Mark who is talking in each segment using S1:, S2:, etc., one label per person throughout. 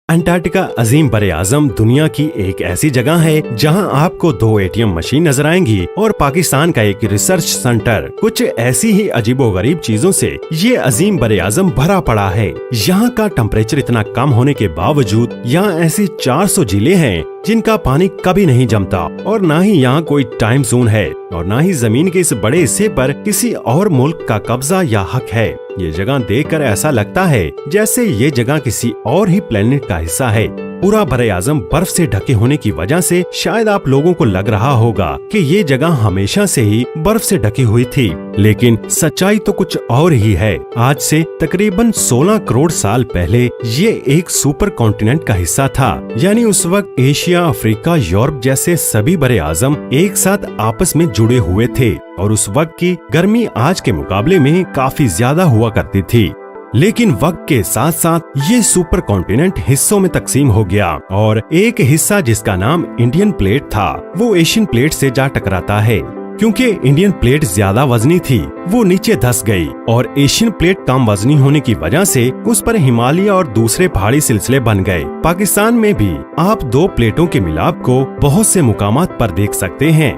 S1: Antarctica अजीम बरे-आज़म दुनिया की एक ऐसी जगह है जहां आपको 2 एटीएम मशीन नजर आएंगी और पाकिस्तान का एक रिसर्च सेंटर। कुछ ऐसी ही अजीबोगरीब चीजों से ये अजीम बरे-आज़म भरा पड़ा है। यहाँ का टेम्परेचर इतना कम होने के बावजूद यहाँ ऐसी 400 झीलें हैं जिनका पानी कभी नहीं जमता और न ही यहाँ कोई टाइम जोन है और न ही जमीन के इस बड़े हिस्से पर किसी और मुल्क का कब्जा या हक है। ये जगह देखकर ऐसा लगता है जैसे ये जगह किसी और ही प्लेनेट का हिस्सा है। पूरा बरे-आज़म बर्फ से ढके होने की वजह से शायद आप लोगों को लग रहा होगा कि ये जगह हमेशा से ही बर्फ से ढकी हुई थी, लेकिन सच्चाई तो कुछ और ही है। आज से तकरीबन 16 करोड़ साल पहले ये एक सुपर कॉन्टिनेंट का हिस्सा था, यानी उस वक्त एशिया, अफ्रीका, यूरोप जैसे सभी बरे-आज़म एक साथ आपस में जुड़े हुए थे और उस वक्त की गर्मी आज के मुकाबले में काफी ज्यादा हुआ करती थी। लेकिन वक्त के साथ साथ ये सुपर कॉन्टिनेंट हिस्सों में तकसीम हो गया और एक हिस्सा जिसका नाम इंडियन प्लेट था वो एशियन प्लेट से जा टकराता है। क्योंकि इंडियन प्लेट ज्यादा वजनी थी वो नीचे धंस गई और एशियन प्लेट कम वजनी होने की वजह से उस पर हिमालय और दूसरे पहाड़ी सिलसिले बन गए। पाकिस्तान में भी आप 2 प्लेटों के मिलाप को बहुत से मुकामात पर देख सकते हैं।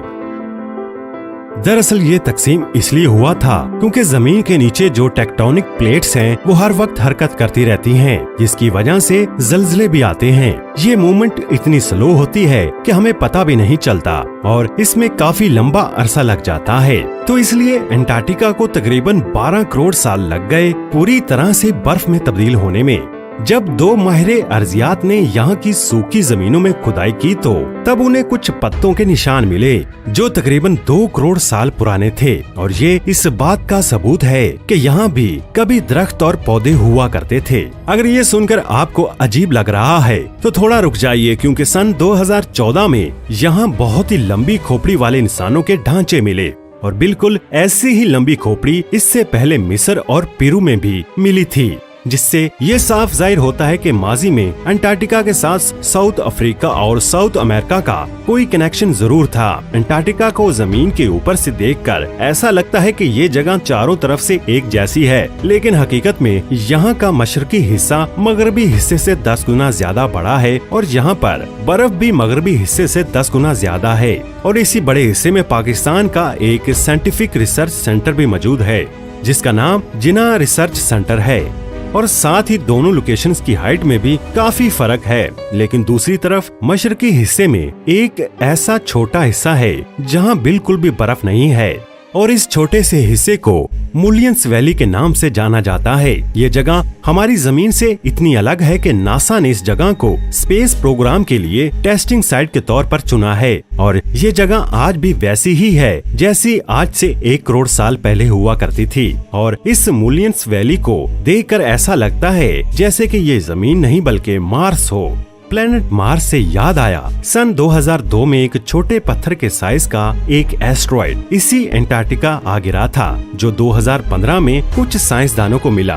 S1: दरअसल ये तकसीम इसलिए हुआ था क्योंकि जमीन के नीचे जो टेक्टोनिक प्लेट्स हैं वो हर वक्त हरकत करती रहती हैं, जिसकी वजह से जल्जले भी आते हैं। ये मूवमेंट इतनी स्लो होती है कि हमें पता भी नहीं चलता और इसमें काफी लंबा अरसा लग जाता है। तो इसलिए अंटार्कटिका को तकरीबन 12 करोड़ साल लग गए पूरी तरह से बर्फ में तब्दील होने में। जब 2 माहिर अर्जियात ने यहाँ की सूखी जमीनों में खुदाई की तो तब उन्हें कुछ पत्तों के निशान मिले जो तकरीबन 2 करोड़ साल पुराने थे और ये इस बात का सबूत है कि यहाँ भी कभी दरख्त और पौधे हुआ करते थे। अगर ये सुनकर आपको अजीब लग रहा है तो थोड़ा रुक जाइए, क्योंकि सन 2014 में यहाँ बहुत ही लंबी खोपड़ी वाले इंसानों के ढांचे मिले और बिल्कुल ऐसी ही लंबी खोपड़ी इससे पहले मिस्र और पेरू में भी मिली थी, जिससे ये साफ जाहिर होता है कि माजी में अंटार्कटिका के साथ साउथ अफ्रीका और साउथ अमेरिका का कोई कनेक्शन जरूर था। अंटार्कटिका को जमीन के ऊपर से देखकर ऐसा लगता है कि ये जगह चारों तरफ से एक जैसी है, लेकिन हकीकत में यहाँ का मशरकी हिस्सा मगरबी हिस्से से 10 गुना ज्यादा बड़ा है और यहाँ पर बर्फ भी मगरबी हिस्से से 10 गुना ज्यादा है। और इसी बड़े हिस्से में पाकिस्तान का एक साइंटिफिक रिसर्च सेंटर भी मौजूद है जिसका नाम जिन्ना रिसर्च सेंटर है। और साथ ही दोनों लोकेशंस की हाइट में भी काफी फर्क है। लेकिन दूसरी तरफ मशरकी हिस्से में एक ऐसा छोटा हिस्सा है जहां बिल्कुल भी बर्फ नहीं है और इस छोटे से हिस्से को मुलियंस वैली के नाम से जाना जाता है। ये जगह हमारी जमीन से इतनी अलग है कि नासा ने इस जगह को स्पेस प्रोग्राम के लिए टेस्टिंग साइट के तौर पर चुना है और ये जगह आज भी वैसी ही है जैसी आज से 1 करोड़ साल पहले हुआ करती थी। और इस मुलियंस वैली को देखकर ऐसा लगता है जैसे कि ये जमीन नहीं बल्कि मार्स हो। प्लेनेट मार्स से याद आया, सन 2002 में एक छोटे पत्थर के साइज का एक एस्ट्रॉइड इसी अंटार्कटिका आ गिरा था जो 2015 में कुछ साइंसदानों को मिला।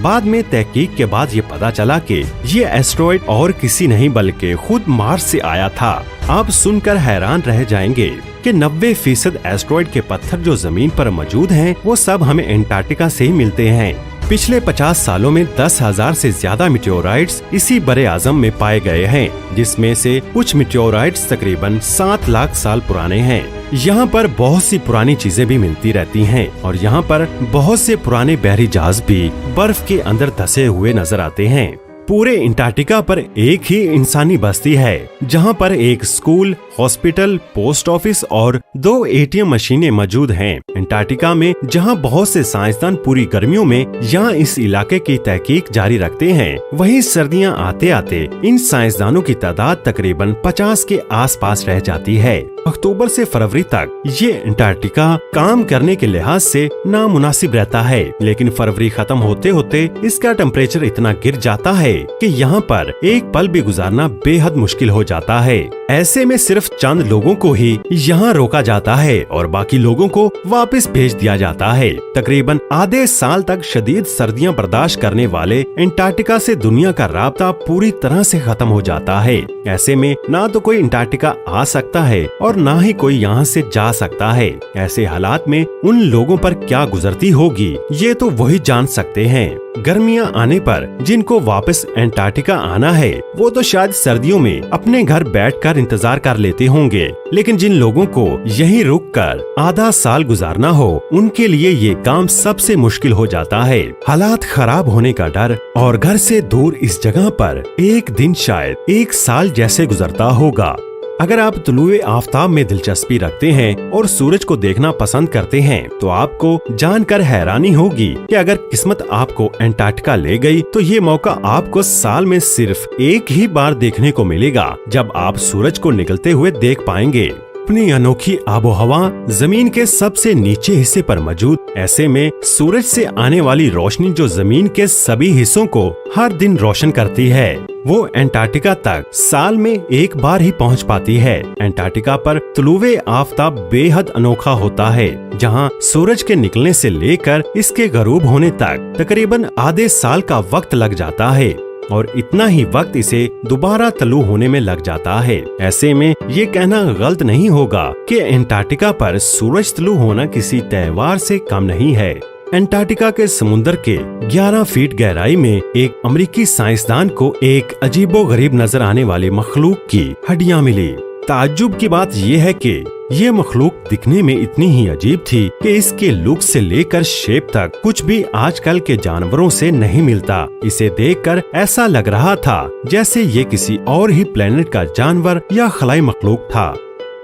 S1: बाद में तहकीक के बाद ये पता चला कि ये एस्ट्रॉइड और किसी नहीं बल्कि खुद मार्स से आया था। आप सुनकर हैरान रह जाएंगे कि 90% एस्ट्रॉइड के पत्थर जो जमीन पर मौजूद हैं वो सब हमें अंटार्कटिका से ही मिलते हैं। पिछले 50 सालों में 10,000 से ज्यादा मिटियोराइट्स इसी बरे-आज़म में पाए गए हैं, जिसमें से कुछ मिटियोराइट्स तकरीबन 7 लाख साल पुराने हैं। यहाँ पर बहुत सी पुरानी चीजें भी मिलती रहती हैं और यहाँ पर बहुत से पुराने बहरी जहाज भी बर्फ के अंदर धंसे हुए नजर आते हैं। पूरे अंटार्कटिका पर एक ही इंसानी बस्ती है जहाँ पर एक स्कूल, हॉस्पिटल, पोस्ट ऑफिस और 2 एटीएम मशीनें मौजूद हैं। अंटार्कटिका में जहाँ बहुत से साइंसदान पूरी गर्मियों में यहाँ इस इलाके की तहकीक जारी रखते हैं, वहीं सर्दियाँ आते आते इन साइंसदानों की तादाद तकरीबन 50 के आसपास रह जाती है। अक्टूबर से फरवरी तक ये अंटार्कटिका काम करने के लिहाज से नामुनासिब रहता है, लेकिन फरवरी खत्म होते होते इसका टेम्परेचर इतना गिर जाता है कि यहाँ पर एक पल भी गुजारना बेहद मुश्किल हो जाता है। ऐसे में सिर्फ चंद लोगों को ही यहाँ रोका जाता है और बाकी लोगों को वापस भेज दिया जाता है। तकरीबन आधे साल तक शदीद सर्दियाँ बर्दाश्त करने वाले अंटार्कटिका से दुनिया का राब्ता पूरी तरह से खत्म हो जाता है। ऐसे में ना तो कोई अंटार्कटिका आ सकता है और ना ही कोई यहाँ से जा सकता है। ऐसे हालात में उन लोगों पर क्या गुजरती होगी ये तो वही जान सकते हैं। गर्मियां आने पर जिनको वापस एंटार्क्टिका आना है वो तो शायद सर्दियों में अपने घर बैठकर इंतजार कर लेते होंगे, लेकिन जिन लोगों को यहीं रुककर आधा साल गुजारना हो उनके लिए ये काम सबसे मुश्किल हो जाता है। हालात खराब होने का डर और घर से दूर इस जगह पर एक दिन शायद एक साल जैसे गुजरता होगा। अगर आप तुलुए आफताब में दिलचस्पी रखते हैं और सूरज को देखना पसंद करते हैं तो आपको जानकर हैरानी होगी कि अगर किस्मत आपको एंटार्क्टिका ले गई तो ये मौका आपको साल में सिर्फ एक ही बार देखने को मिलेगा, जब आप सूरज को निकलते हुए देख पाएंगे। अपनी अनोखी आबोहवा जमीन के सबसे नीचे हिस्से पर मौजूद, ऐसे में सूरज से आने वाली रोशनी जो जमीन के सभी हिस्सों को हर दिन रोशन करती है, वो एंटार्क्टिका तक साल में एक बार ही पहुंच पाती है। एंटार्क्टिका पर तुलुए आफताब बेहद अनोखा होता है, जहां सूरज के निकलने से लेकर इसके गरूब होने तक तकरीबन आधे साल का वक्त लग जाता है और इतना ही वक्त इसे दोबारा तलु होने में लग जाता है। ऐसे में ये कहना गलत नहीं होगा कि एंटार्क्टिका पर सूरज तलु होना किसी त्योहार से कम नहीं है। एंटार्क्टिका के समुद्र के 11 फीट गहराई में एक अमेरिकी साइंसदान को एक अजीबोगरीब नजर आने वाली मखलूक की हड्डियां मिली। ताज्जुब की बात यह है कि ये मखलूक दिखने में इतनी ही अजीब थी कि इसके लुक से लेकर शेप तक कुछ भी आजकल के जानवरों से नहीं मिलता। इसे देखकर ऐसा लग रहा था जैसे ये किसी और ही प्लेनेट का जानवर या खलाई मखलूक था,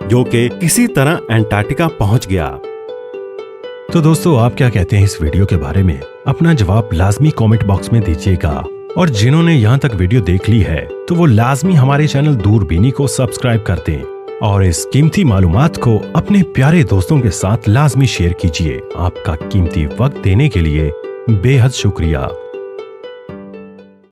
S1: जो कि किसी तरह एंटार्क्टिका पहुंच गया। तो दोस्तों, आप क्या कहते हैं इस वीडियो के बारे में? अपना जवाब लाजमी कमेंट बॉक्स में दीजिएगा और जिन्होंने यहाँ तक वीडियो देख ली है तो वो लाजमी हमारे चैनल दूरबीनी को सब्सक्राइब कर दें और इस कीमती मालूमात को अपने प्यारे दोस्तों के साथ लाजमी शेयर कीजिए। आपका कीमती वक्त देने के लिए बेहद शुक्रिया।